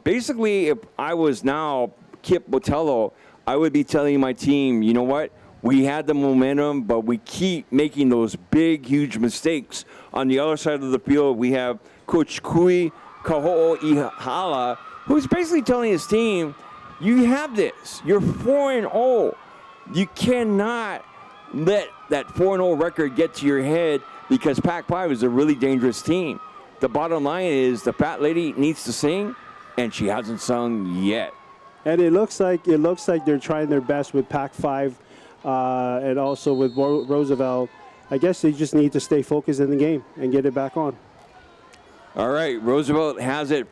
Basically, if I was now Kip Botello, I would be telling my team, you know what? We had the momentum, but we keep making those big, huge mistakes. On the other side of the field, we have Coach Kui Kaho'o Ihala, who's basically telling his team, you have this. You're 4-0. You cannot let that 4-0 record get to your head because Pac-5 is a really dangerous team. The bottom line is the fat lady needs to sing, and she hasn't sung yet. And it looks like they're trying their best with Pac-5 and also with Roosevelt. I guess they just need to stay focused in the game and get it back on. All right, Roosevelt has it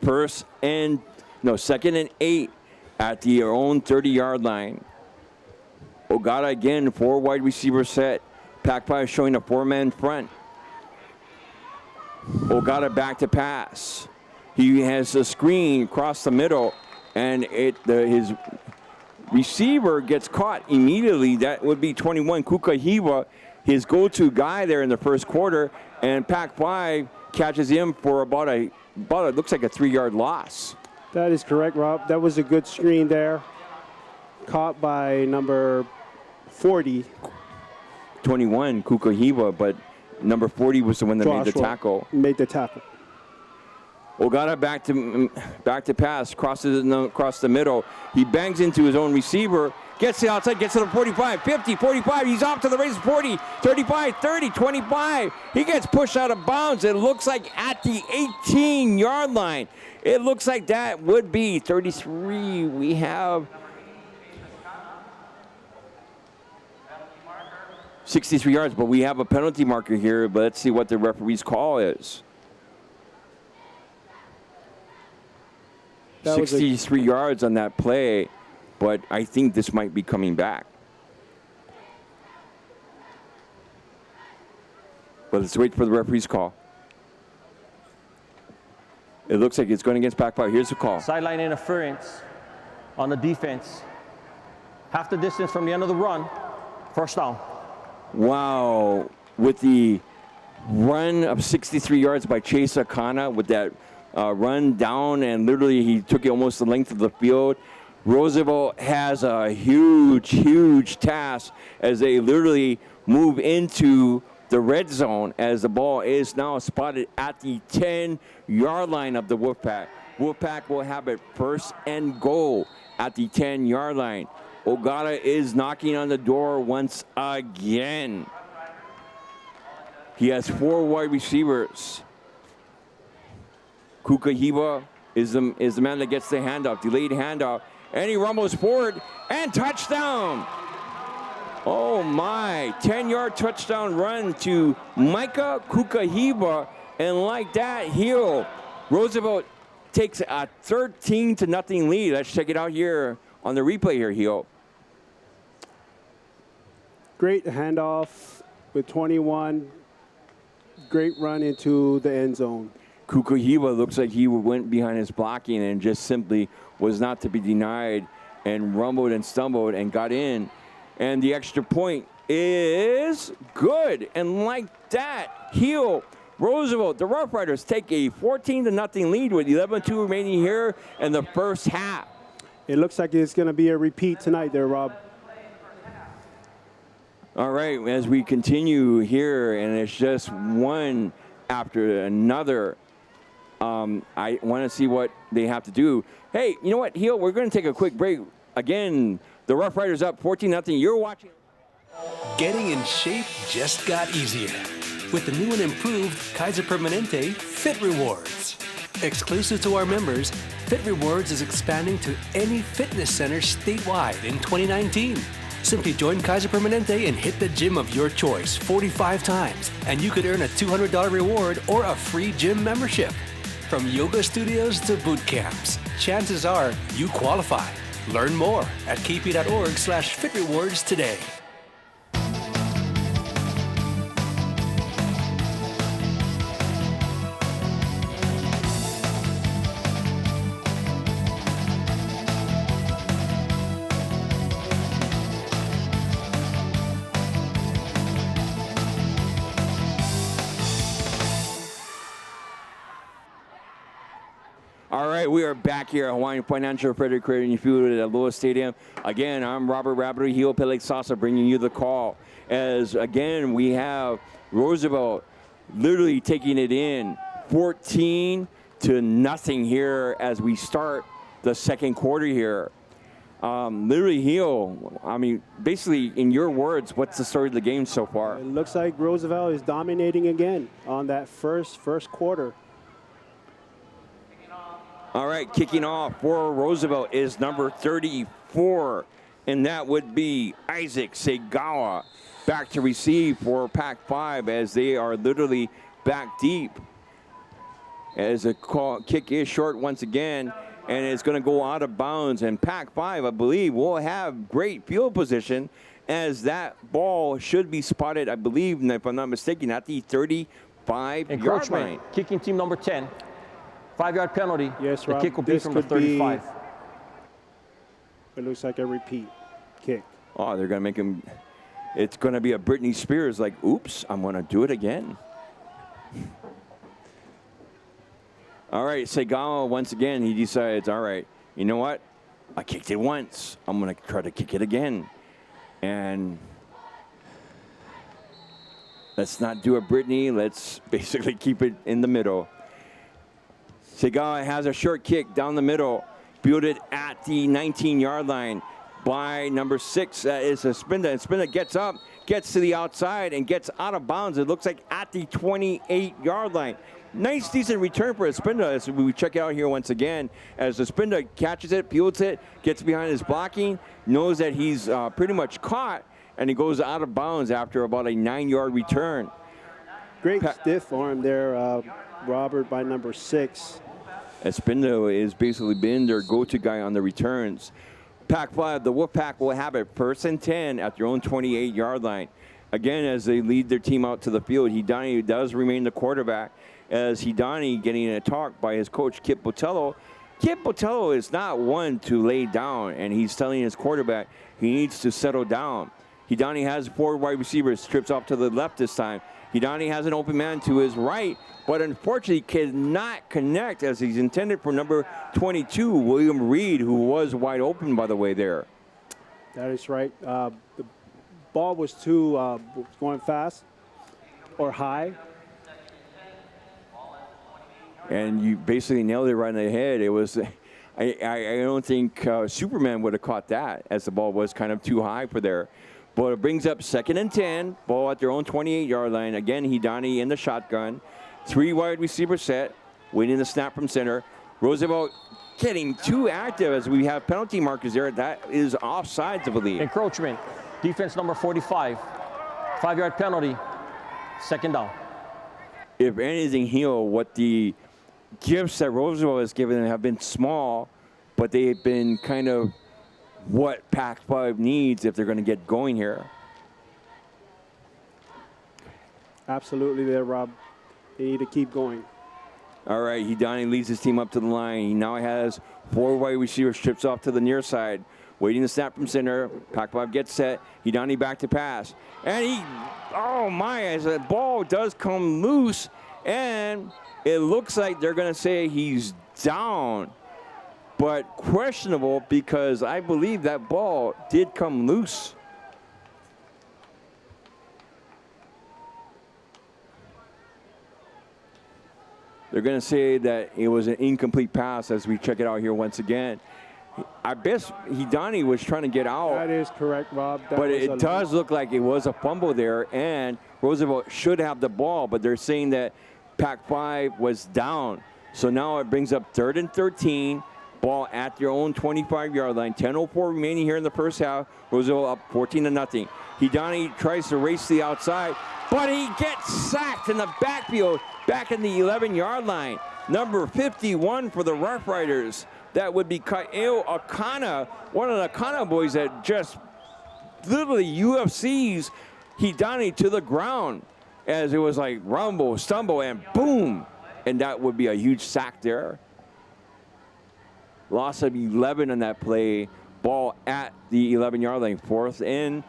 second and 8 at their own 30-yard line. Ogata again, 4 wide receiver set. Pac-5 showing a 4-man front. Ogata back to pass. He has a screen across the middle, and his receiver gets caught immediately. That would be 21, Kuka Hiwa, his go-to guy there in the first quarter, and Pac-5 catches him for about it looks like a 3-yard loss. That is correct, Rob. That was a good screen there. Caught by number 40. 21, Kuka Hiwa, but number 40 was the one that made the tackle. Ogata back to pass, crosses across the middle. He bangs into his own receiver, gets it outside, gets to the 45, 50, 45. He's off to the races, 40, 35, 30, 25. He gets pushed out of bounds. It looks like at the 18-yard line. It looks like that would be 33. We have 63 yards, but we have a penalty marker here. But let's see what the referee's call is. 63 yards on that play, but I think this might be coming back. But let's wait for the referee's call. It looks like it's going against Pac-5. Here's the call. Sideline interference on the defense. Half the distance from the end of the run. First down. Wow. With the run of 63 yards by Chase Akana with that run down, and literally he took it almost the length of the field. Roosevelt has a huge, huge task as they literally move into the red zone as the ball is now spotted at the 10-yard line of the Wolfpack. Wolfpack will have it first and goal at the 10-yard line. Ogata is knocking on the door once again. He has 4 wide receivers. Kuka Hiwa is the man that gets the handoff, delayed handoff, and he rumbles forward and touchdown. Oh my, 10-yard touchdown run to Micah Kuka Hiwa, and like that, Roosevelt takes a 13-0 lead. Let's check it out here on the replay here, Hio. Great handoff with 21. Great run into the end zone. Kuka Hiwa looks like he went behind his blocking and just simply was not to be denied and rumbled and stumbled and got in. And the extra point is good. And like that, Roosevelt, the Rough Riders take a 14-0 lead with 11-2 remaining here in the first half. It looks like it's going to be a repeat tonight there, Rob. All right, as we continue here, and it's just one after another. I want to see what they have to do. Hey, you know what, Hio? We're going to take a quick break. Again, the Rough Riders up 14-0. You're watching. Getting in shape just got easier with the new and improved Kaiser Permanente Fit Rewards. Exclusive to our members, Fit Rewards is expanding to any fitness center statewide in 2019. Simply join Kaiser Permanente and hit the gym of your choice 45 times, and you could earn a $200 reward or a free gym membership. From yoga studios to boot camps, chances are you qualify. Learn more at kp.org/fitrewards today. All right, we are back here at Hawaiian Financial Credit Union Field at Aloha Stadium. Again, I'm Robert Rabideau and Hio Pelesasa bringing you the call. As, again, we have Roosevelt literally taking it in 14-0 here as we start the second quarter here. Literally, Hio, I mean, basically, in your words, what's the story of the game so far? It looks like Roosevelt is dominating again on that first quarter. All right, kicking off for Roosevelt is number 34, and that would be Isaac Segawa. Back to receive for Pac-5 as they are literally back deep. As the kick is short once again, and it's going to go out of bounds. And Pac-5, I believe, will have great field position as that ball should be spotted, I believe, if I'm not mistaken, at the 35-yard line. Kicking team number 10. 5-yard penalty. Yes, Rob. The kick will be from the 35. It looks like a repeat kick. Oh, they're going to make him. It's going to be a Britney Spears, like, oops, I'm going to do it again. All right, Segawa, once again, he decides, all right, you know what? I kicked it once. I'm going to try to kick it again. And let's not do a Britney. Let's basically keep it in the middle. Segawa has a short kick down the middle, fielded at the 19-yard line by number 6. That is Espinda. And Espinda gets up, gets to the outside, and gets out of bounds. It looks like at the 28-yard line. Nice, decent return for Espinda as we check it out here once again. As Espinda catches it, fields it, gets behind his blocking, knows that he's pretty much caught, and he goes out of bounds after about a 9-yard return. Great stiff arm there, Robert, by number 6. Espinda has basically been their go-to guy on the returns. Pac-5, the Wolfpack will have it 1st and 10 at their own 28-yard line. Again, as they lead their team out to the field, Hidani does remain the quarterback, as Hidani getting a talk by his coach, Kip Botello. Kip Botello is not one to lay down, and he's telling his quarterback he needs to settle down. Hidani has 4 wide receivers, trips off to the left this time. Hidani has an open man to his right, but unfortunately cannot connect as he's intended for number 22, William Reed, who was wide open, by the way, there. That is right. The ball was too going fast or high. And you basically nailed it right in the head. It was, I don't think Superman would have caught that, as the ball was kind of too high for there. But it brings up 2nd and 10, ball at their own 28-yard line. Again, Hidani in the shotgun. 3 wide receiver set, waiting the snap from center. Roosevelt getting too active as we have penalty markers there. That is offsides, I believe. Encroachment. Defense number 45. 5-yard penalty. 2nd down. If anything, what the gifts that Roosevelt has given them have been small, but they've been kind of what Pac-5 needs if they're going to get going here. Absolutely there, Rob. They need to keep going. All right, Hidani leads his team up to the line. He now has 4 wide receivers, trips off to the near side. Waiting to snap from center. Pac-5 gets set. Hidani back to pass. And oh my, as the ball does come loose, and it looks like they're going to say he's down. But questionable, because I believe that ball did come loose. They're going to say that it was an incomplete pass as we check it out here once again. I guess Hidani was trying to get out. That is correct, Rob. But it does look like it was a fumble there, and Roosevelt should have the ball, but they're saying that Pac-5 was down. So now it brings up 3rd and 13. Ball at their own 25-yard line. 10:04 remaining here in the first half. Roosevelt up 14-0. Hidani tries to race to the outside, but he gets sacked in the backfield, back in the 11-yard line. Number 51 for the Rough Riders. That would be Kaeo Akana, one of the Akana boys that just literally UFCs Hidani to the ground, as it was like rumble, stumble, and boom. And that would be a huge sack there. Loss of 11 on that play. Ball at the 11-yard line. 4th in.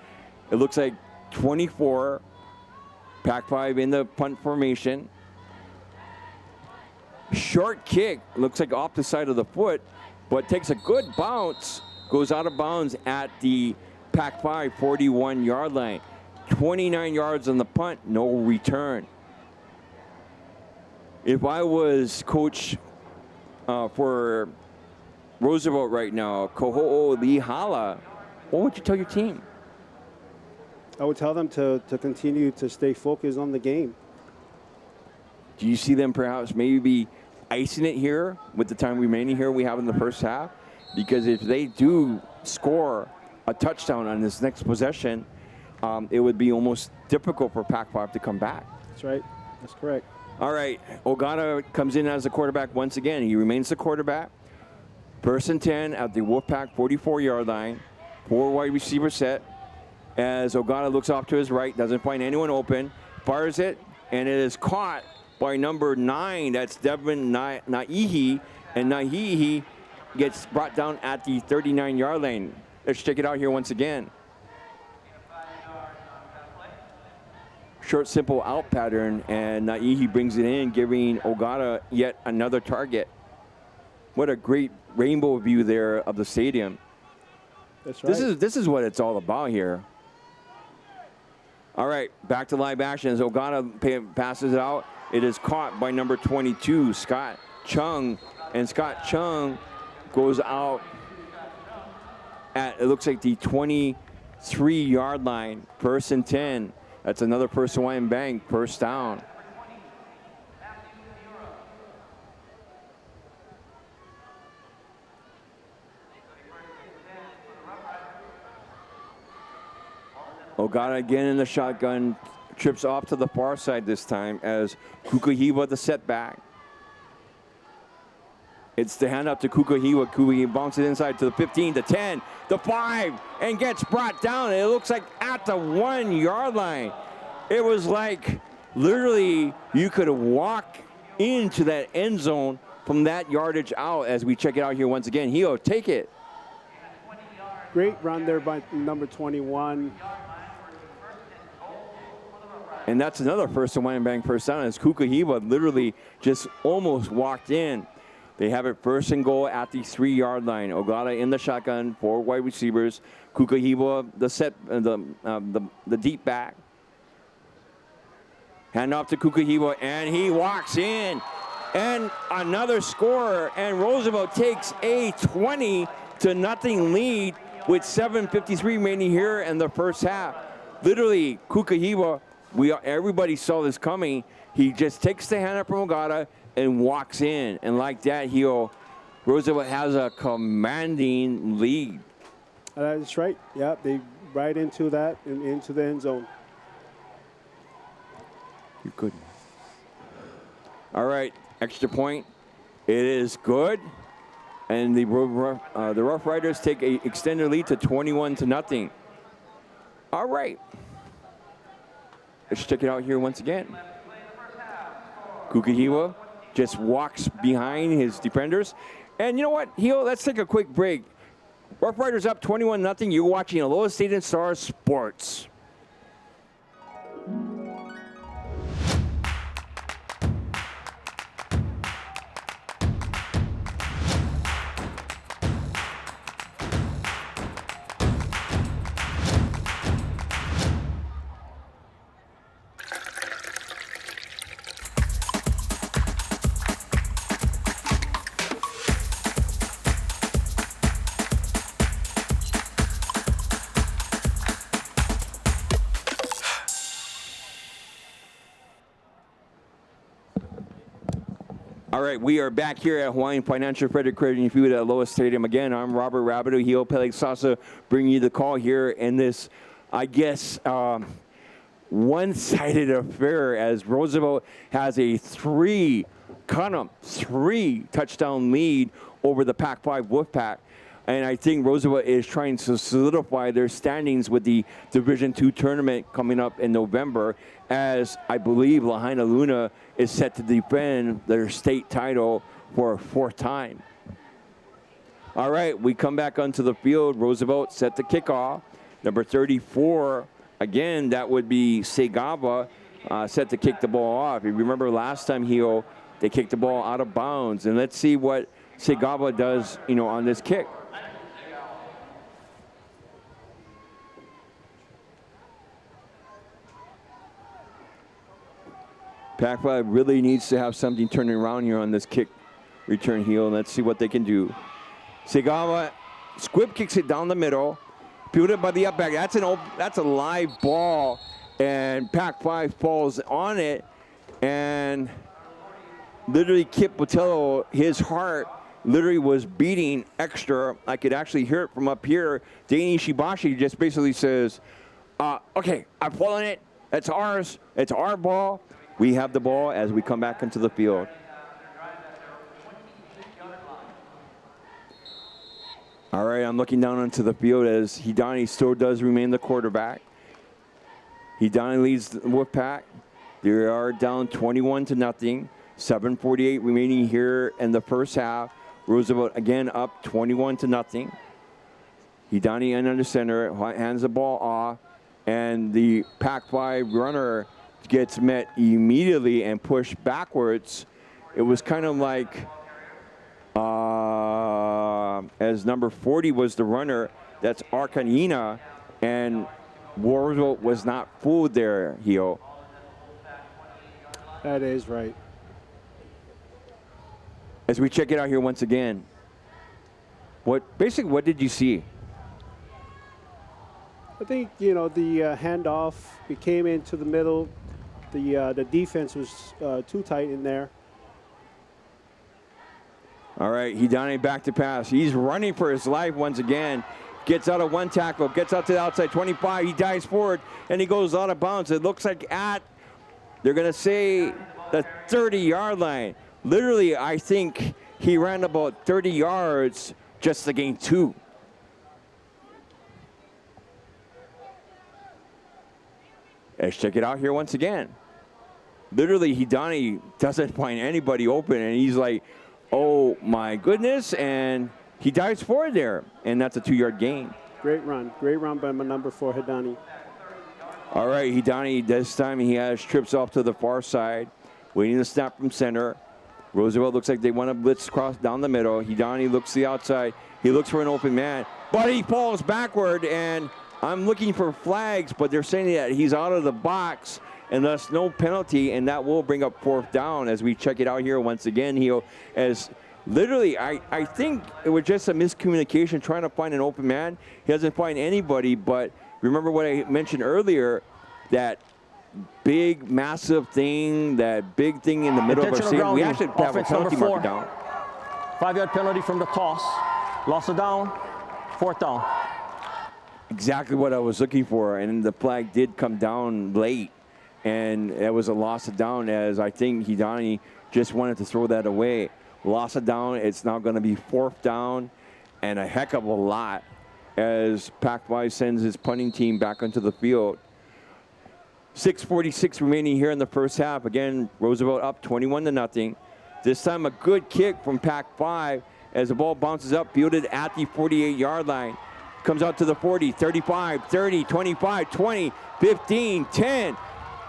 It looks like 24. Pac-5 in the punt formation. Short kick, looks like off the side of the foot, but takes a good bounce, goes out of bounds at the Pac-5 41-yard line. 29 yards on the punt, no return. If I was coach for Roosevelt right now, Koho'o Lihala, what would you tell your team? I would tell them to continue to stay focused on the game. Do you see them perhaps maybe icing it here with the time remaining here we have in the first half? Because if they do score a touchdown on this next possession, it would be almost difficult for Pac-5 to come back. That's right. That's correct. All right, Ogata comes in as the quarterback once again. He remains the quarterback. 1st and 10 at the Wolfpack 44-yard line. 4 wide receiver set. As Ogata looks off to his right, doesn't find anyone open, fires it, and it is caught by number 9. That's Devin Naihi, and Naihi gets brought down at the 39-yard line. Let's check it out here once again. Short, simple out pattern, and Naihi brings it in, giving Ogata yet another target. What a great rainbow view there of the stadium. That's right. This is what it's all about here. All right, back to live action as Ogata passes it out. It is caught by number 22, Scott Chung, and Scott Chung goes out at, it looks like the 23-yard line, 1st and 10. That's another first Hawaiian Bank, first down. Ogata again in the shotgun, trips off to the far side this time as Kukahiwa the setback. It's the hand up to Kukahiwa. Kukahiwa bounces inside to the 15, the 10, the 5, and gets brought down. It looks like at the 1-yard line. It was like literally you could walk into that end zone from that yardage out as we check it out here once again. Hio, take it. Great run there by number 21. And that's another first Hawaiian Bank first down as Kukahiwa literally just almost walked in. They have it 1st and goal at the 3-yard line. Ogata in the shotgun, 4 wide receivers. Kukahiwa the deep back. Hand off to Kukahiwa, and he walks in. And another score, and Roosevelt takes a 20-0 lead with 7:53 remaining here in the first half. Literally, Kukahiwa, everybody saw this coming. He just takes the hand up from Ogata and walks in. And like that, Roosevelt has a commanding lead. That's right. Yeah, they right into that and into the end zone. You're good. All right, extra point. It is good. And the Rough Riders take an extended lead to 21-0. All right. Let's check it out here once again. Kukahiwa just walks behind his defenders. And you know what, Hio, let's take a quick break. Rough Riders up 21-0. You're watching Aloha Stadium Stars Sports. All right, we are back here at Hawaiian Financial Credit Union Food at Aloha Stadium. Again, I'm Robert Rabideau, Hio Pelesasa, bringing you the call here in this, I guess, one-sided affair as Roosevelt has a 3 touchdown lead over the Pac-5 Wolfpack. And I think Roosevelt is trying to solidify their standings with the Division II tournament coming up in November, as I believe Lahaina Luna is set to defend their state title for a 4th time. All right, we come back onto the field. Roosevelt set the kickoff. Number 34, again, that would be Segava, set to kick the ball off. You remember last time, Hio, They kick the ball out of bounds. And let's see what Segawa does, on this kick. Pac-5 really needs to have something turning around here on this kick return heel. Let's see what they can do. Segawa, Squib kicks it down the middle, fielded by the up back. That's a live ball, and Pac-5 falls on it, and literally Kip Botello, his heart literally was beating extra. I could actually hear it from up here. Danny Shibashi just basically says, okay, I've fallen it. That's ours. It's our ball. We have the ball as we come back into the field. All right, I'm looking down onto the field as Hidani still does remain the quarterback. Hidani leads the Wolfpack. They are down 21-0. 7:48 remaining here in the first half. Roosevelt again up 21-0. Hidani in under center, hands the ball off, and the Pac-5 runner gets met immediately and pushed backwards. It was kind of like, as number 40 was the runner, that's Arcanina, and Roosevelt was not fooled there, Hio. That is right. As we check it out here once again, what did you see? I think, the handoff, we came into the middle. The defense was too tight in there. All right, Hidani back to pass. He's running for his life once again. Gets out of one tackle, gets out to the outside 25. He dives forward, and he goes out of bounds. It looks like they're going to say, the 30-yard line. Literally, I think he ran about 30 yards just to gain 2. Let's check it out here once again. Literally, Hidani doesn't find anybody open, and he's like, oh my goodness, and he dives forward there, and that's a 2-yard gain. Great run by my number 4, Hidani. All right, Hidani, this time he has trips off to the far side, waiting to snap from center. Roosevelt looks like they want to blitz cross down the middle. Hidani looks to the outside. He looks for an open man, but he falls backward, and I'm looking for flags, but they're saying that he's out of the box, and thus no penalty, and that will bring up 4th down as we check it out here once again, as literally, I think it was just a miscommunication trying to find an open man. He doesn't find anybody, but remember what I mentioned earlier, that big, massive thing, that big thing in the middle of our stadium. We actually have a penalty marker down. 5-yard penalty from the toss. Loss of down, 4th down. Exactly what I was looking for, and the flag did come down late, and it was a loss of down, as I think Hidani just wanted to throw that away. Loss of down, it's now going to be 4th down, and a heck of a lot, as Pac-5 sends his punting team back onto the field. 6:46 remaining here in the first half. Again, Roosevelt up 21-0. This time a good kick from Pac-5 as the ball bounces up, fielded at the 48-yard line. Comes out to the 40, 35, 30, 25, 20, 15, 10,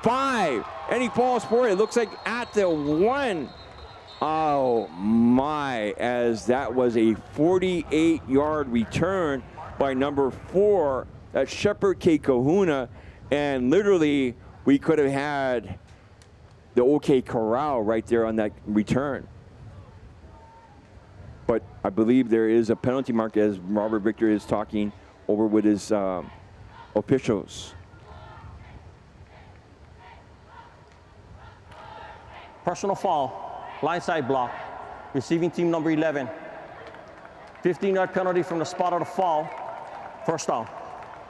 5. And he falls forward. It looks like at the 1. Oh, my, as that was a 48-yard return by number 4, that's Shepard K. Kahuna. And literally, we could have had the OK Corral right there on that return. But I believe there is a penalty mark as Robert Victor is talking over with his officials. Personal foul, line side block, receiving team number 11. 15-yard penalty from the spot of the foul, 1st down.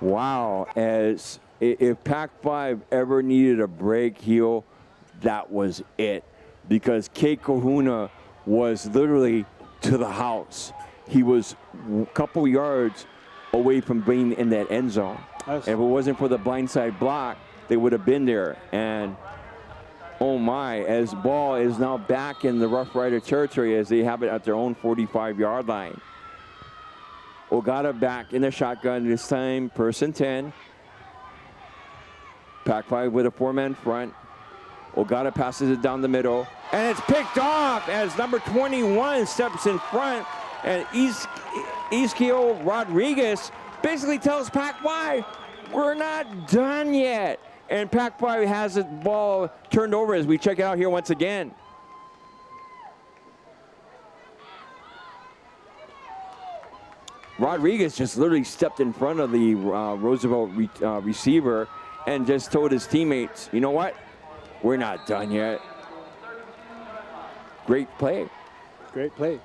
Wow, as if Pac-5 ever needed a break, that was it. Because K. Kahuna was literally to the house. He was a couple yards away from being in that end zone. If it wasn't for the blindside block, they would have been there. And oh my, as ball is now back in the Rough Rider territory as they have it at their own 45-yard line. Ogata back in the shotgun, this time person 10. Pac-5 with a 4-man front. Ogata passes it down the middle. And it's picked off as number 21 steps in front. And Ischio Rodriguez basically tells Pac-5, we're not done yet. And Pac-5 has the ball turned over as we check it out here once again. Rodriguez just literally stepped in front of the Roosevelt receiver and just told his teammates, you know what? We're not done yet. Great play. Great play.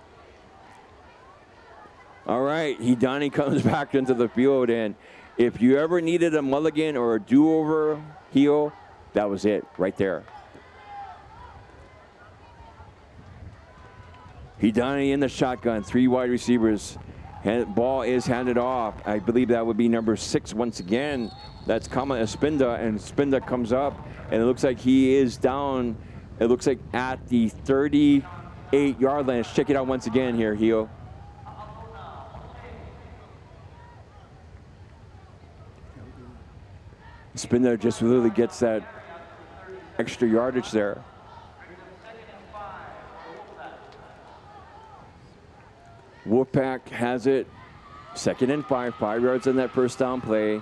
All right, Hidani comes back into the field, and if you ever needed a mulligan or a do-over, Hio, that was it right there. Hidani in the shotgun, 3 wide receivers. Ball is handed off. I believe that would be number 6 once again. That's Kama Espinda, and Espinda comes up, and it looks like he is down. It looks like at the 38-yard line. Let's check it out once again here, Hio. Espinda just literally gets that extra yardage there. Wolfpack has it. 2nd and 5, 5 yards on that first down play.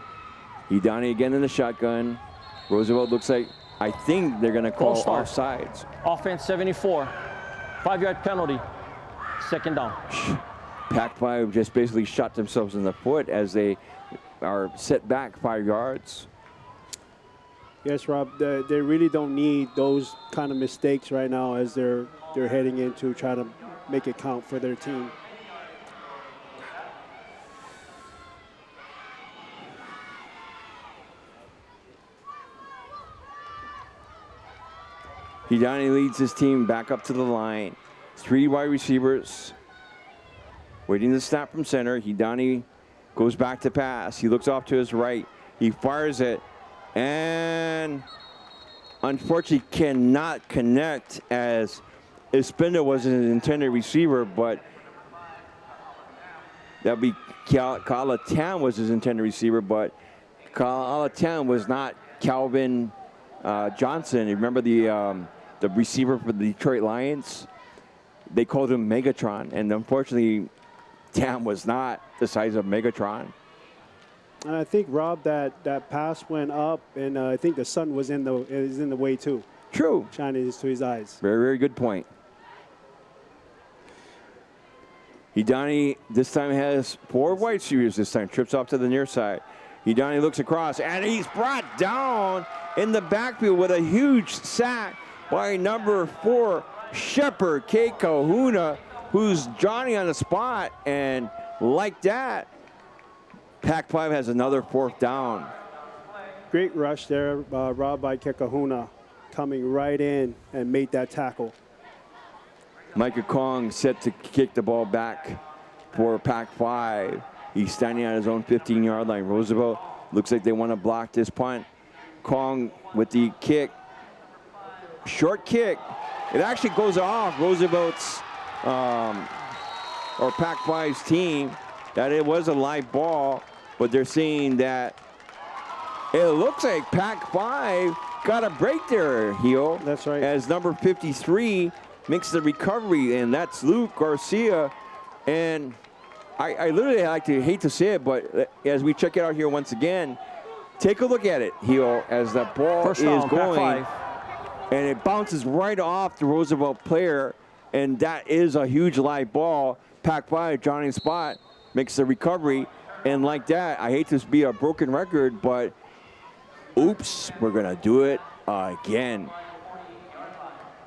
Hidani again in the shotgun. Roosevelt looks like, I think they're going to call offsides. Offense 74. 5-yard penalty. 2nd down. Pac-5 just basically shot themselves in the foot as they are set back 5 yards. Yes, Rob, they really don't need those kind of mistakes right now as they're heading into trying to make it count for their team. Hidani leads his team back up to the line. 3 wide receivers waiting to snap from center. Hidani goes back to pass. He looks off to his right. He fires it and unfortunately cannot connect as Espinda was an intended receiver, but that'd be Kala Tan was his intended receiver, but Kala Tan was not Calvin Johnson. You remember the receiver for the Detroit Lions? They called him Megatron, and unfortunately, Tam was not the size of Megatron. And I think, Rob, that pass went up, and I think the sun was in the way too. True. Shining into his eyes. Very, very good point. Hidani this time has 4 wide receivers this time. Trips off to the near side. Hidani looks across, and he's brought down in the backfield with a huge sack by number 4, Shepard K. Kahuna, who's Johnny on the spot. And like that, Pac-5 has another 4th down. Great rush there, Rob, by Kekahuna, coming right in and made that tackle. Micah Kong set to kick the ball back for Pac-5. He's standing on his own 15-yard line. Roosevelt looks like they want to block this punt. Kong with the kick. Short kick. It actually goes off Roosevelt's or Pac-5's team. That it was a live ball, but they're saying that it looks like Pac-5 got a break there, Hio. That's right. As number 53 makes the recovery, and that's Luke Garcia. And I literally hate to say it, but as we check it out here once again, take a look at it, Hio, as the ball is going. Pac-5. And it bounces right off the Roosevelt player, and that is a huge live ball. Pac-5, Johnny Spot, makes the recovery, and like that, I hate to be a broken record, but oops, we're gonna do it again.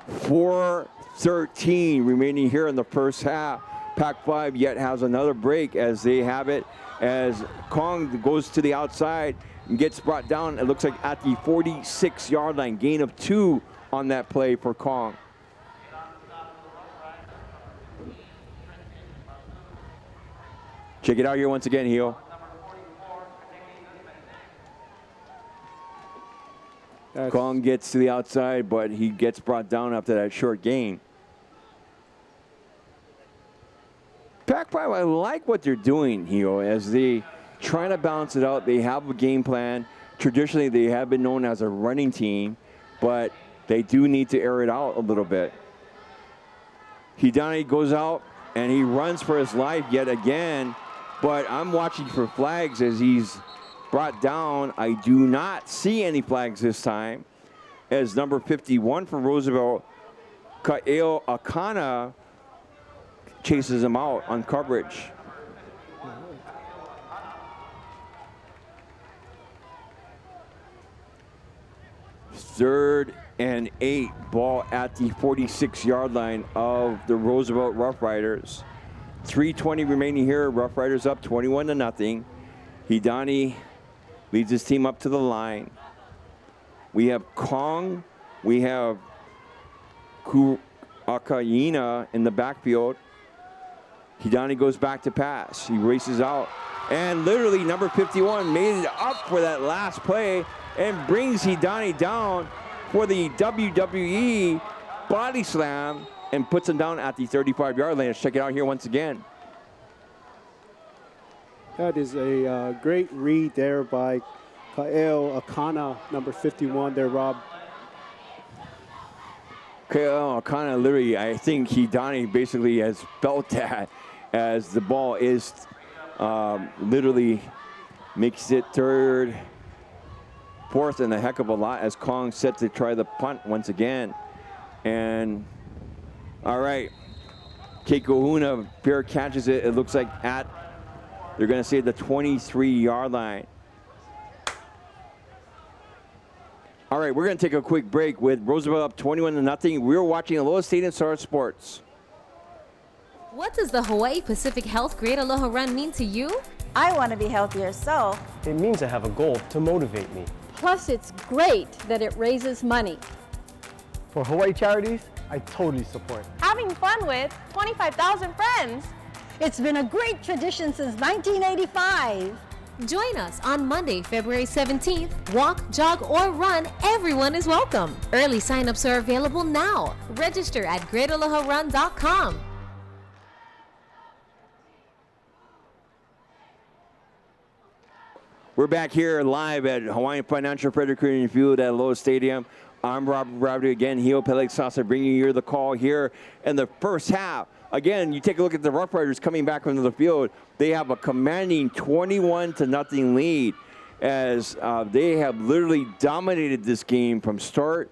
4:13 remaining here in the first half. Pac-5 yet has another break as they have it, as Kong goes to the outside and gets brought down, it looks like at the 46-yard line, gain of 2 on that play for Kong. Check it out here once again, Hio. Kong gets to the outside, but he gets brought down after that short gain. Pac-5, I like what they're doing, Hio, as they trying to balance it out. They have a game plan. Traditionally, they have been known as a running team, but they do need to air it out a little bit. Hidani goes out and he runs for his life yet again, but I'm watching for flags as he's brought down. I do not see any flags this time, as number 51 for Roosevelt, Kaeo Akana, chases him out on coverage. Third and 8, ball at the 46-yard line of the Roosevelt Rough Riders. 3:20 remaining here. Rough Riders up 21-0. Hidani leads his team up to the line. We have Kong. We have Akayina in the backfield. Hidani goes back to pass. He races out. And literally, number 51 made it up for that last play and brings Hidani down for the WWE body slam and puts him down at the 35-yard line. Let's check it out here once again. That is a great read there by Kaeo Akana, number 51 there, Rob. Kaeo Akana literally, I think Hidani basically has felt that as the ball is literally makes it third, fourth, and a heck of a lot as Kong set to try the punt once again. And all right, Keikohuna fair catches it. It looks like at, they're going to say the 23-yard line. All right, we're going to take a quick break with Roosevelt up 21-0. We're watching Aloha Stadium Star Sports. What does the Hawaii Pacific Health Great Aloha Run mean to you? I want to be healthier, so It means I have a goal to motivate me. Plus, it's great that it raises money. For Hawaii charities, I totally support. having fun with 25,000 friends. It's been a great tradition since 1985. Join us on Monday, February 17th. Walk, jog, or run. Everyone is welcome. Early signups are available now. Register at greataloharun.com. We're back here live at Hawaiian Financial Credit Union Field at Aloha Stadium. I'm Rabideau again, Hio Pelesasa, bringing you the call here in the first half. Again, you take a look at the Rough Riders coming back onto the field. They have a commanding 21-0 lead as they have literally dominated this game from start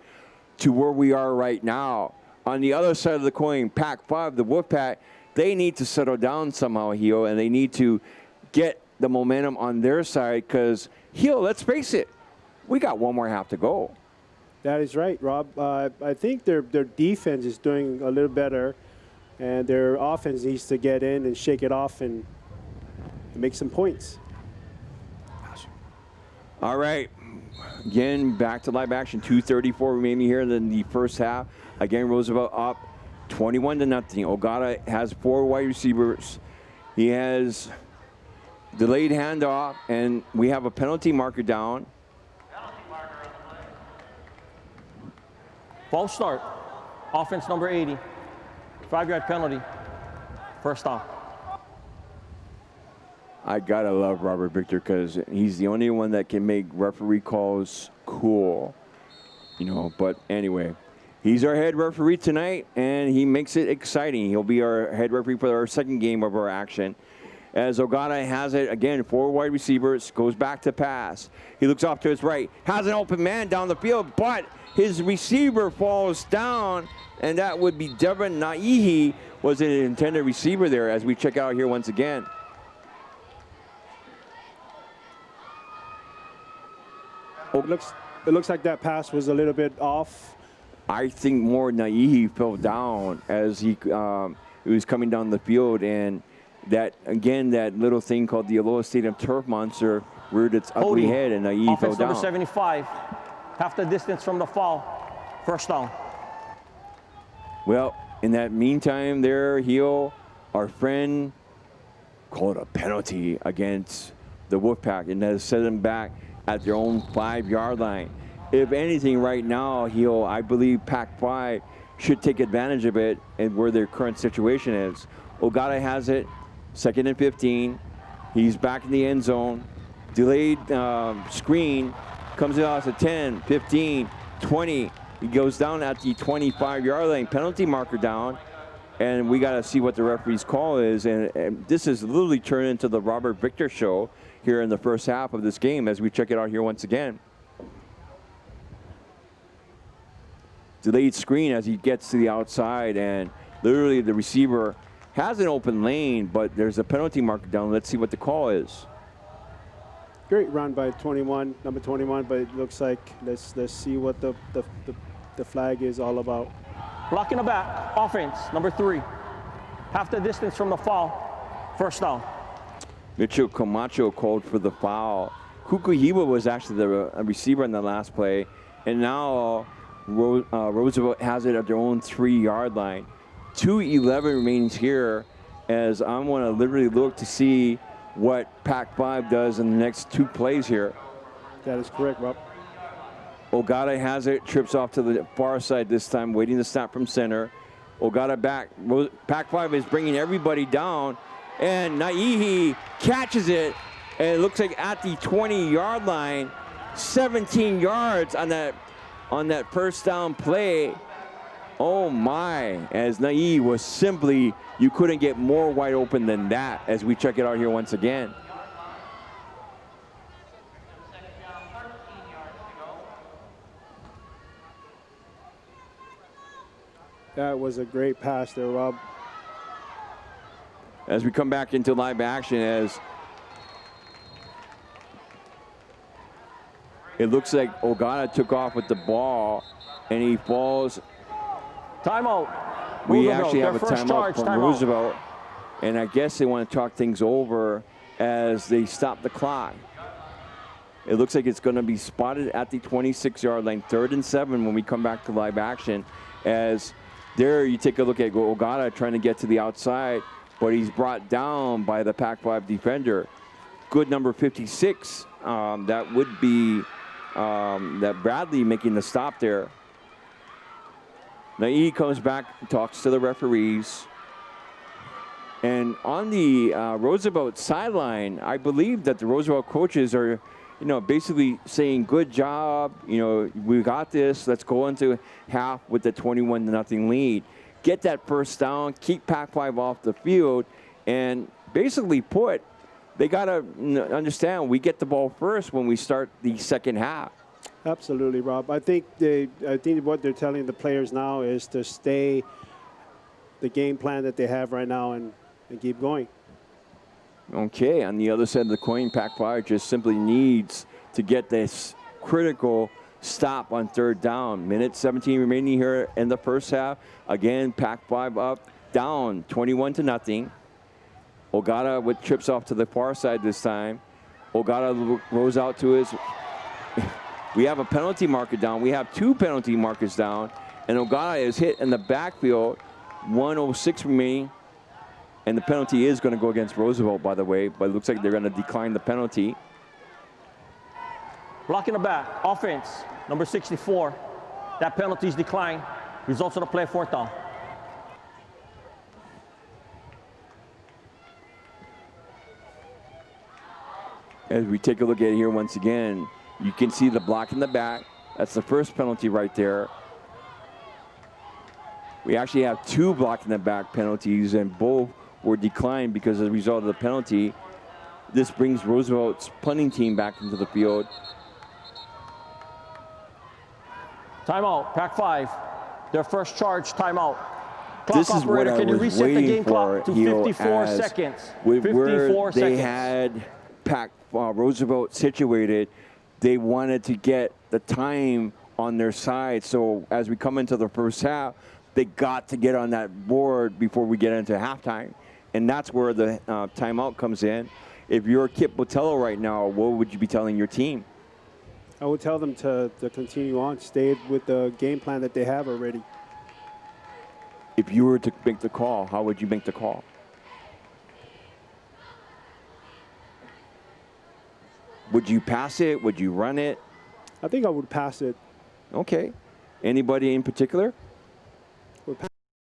to where we are right now. On the other side of the coin, Pac-5, the Wolfpack, they need to settle down somehow, Hio, and they need to get the momentum on their side because, Hio, let's face it, we got one more half to go. That is right, Rob. I think their defense is doing a little better, and their offense needs to get in and shake it off and make some points. All right. Again, back to live action. 2:34 remaining here in the first half. Again, Roosevelt up 21-0. Ogata has 4 wide receivers. He has delayed handoff, and we have a penalty marker down. False start. Offense number 80. 5-yard penalty. First down. I gotta love Robert Victor because he's the only one that can make referee calls cool, you know. But anyway, he's our head referee tonight, and he makes it exciting. He'll be our head referee for our second game of our action. As Ogata has it again, 4 wide receivers, goes back to pass. He looks off to his right, has an open man down the field, but his receiver falls down, and that would be Devin Naihi, was an intended receiver there as we check out here once again. It looks like that pass was a little bit off. I think more Naihi fell down as he was coming down the field, and that, again, that little thing called the Aloha Stadium Turf Monster reared its ugly head, and Naihi fell Offense down. number 75. Half the distance from the fall. First down. Well, in that meantime there, Hio, our friend, called a penalty against the Wolfpack, and that has set them back at their own 5-yard line. If anything, right now, Hio, I believe Pac-5 should take advantage of it and where their current situation is. Ogata has it, 2nd and 15. He's back in the end zone. Delayed screen, comes out to 10, 15, 20. He goes down at the 25-yard line. Penalty marker down. and we got to see what the referee's call is. And this is literally turned into the Robert Victor show here in the first half of this game as we check it out here once again. Delayed screen as he gets to the outside, and literally the receiver has an open lane, but there's a penalty marker down. Let's see what the call is. Great run by number 21, but it looks like let's see what the flag is all about. Blocking the back, offense, number 3. Half the distance from the foul, first down. Mitchell Camacho called for the foul. Kukuhiwa was actually the receiver in the last play, and now Roosevelt has it at their own 3-yard line. 2:11 remains here as I want to literally look to see what Pac-5 does in the next 2 plays here. That is correct, Rob. Ogata has it, trips off to the far side this time, waiting to snap from center. Ogata back. Pac-5 is bringing everybody down, and Naihi catches it, and it looks like at the 20-yard line, 17 yards on that first down play. Oh my, as Naihi was simply, you couldn't get more wide open than that as we check it out here once again. That was a great pass there, Rob. As we come back into live action, as it looks like Ogata took off with the ball and he falls. Timeout. We Roosevelt, actually have a their first timeout charge, from timeout. Roosevelt, and I guess they want to talk things over as they stop the clock. It looks like it's going to be spotted at the 26-yard line, 3rd and 7 when we come back to live action. As there you take a look at Ogata trying to get to the outside, but he's brought down by the Pac-5 defender. Good number 56. That would be that Bradley making the stop there. Naihi comes back and talks to the referees. And on the Roosevelt sideline, I believe that the Roosevelt coaches are, basically saying, good job, we got this. Let's go into half with the 21-0 lead. Get that first down, keep Pac-5 off the field, and basically they got to understand we get the ball first when we start the second half. Absolutely, Rob. I think what they're telling the players now is to stay the game plan that they have right now and keep going. Okay, on the other side of the coin, Pac-5 just simply needs to get this critical stop on 3rd down. Minute 17 remaining here in the first half. Again, Pac-5 up, down 21-0. Ogata with trips off to the far side this time. Ogata rolls out to his. We have a penalty marker down. We have 2 penalty markers down. And Ogata is hit in the backfield. 1:06 remaining. And the penalty is going to go against Roosevelt, by the way. But it looks like they're going to decline the penalty. Blocking the back, offense, number 64. That penalty is declined. Results of the play, 4th down. As we take a look at it here once again, you can see the block in the back. That's the first penalty right there. We actually have 2 block in the back penalties, and both were declined because as a result of the penalty. This brings Roosevelt's punting team back into the field. Timeout, Pac-5. Their first charge, timeout. Clock This is what operator, I can you was reset the waiting game for, clock to Hio, 54 as seconds? with 54 where seconds. they had Roosevelt situated, they wanted to get the time on their side. So as we come into the first half, they got to get on that board before we get into halftime. And that's where the timeout comes in. If you're Kip Botello right now, what would you be telling your team? I would tell them to continue on, stay with the game plan that they have already. If you were to make the call, how would you make the call? Would you pass it? Would you run it? I think I would pass it. Okay. Anybody in particular?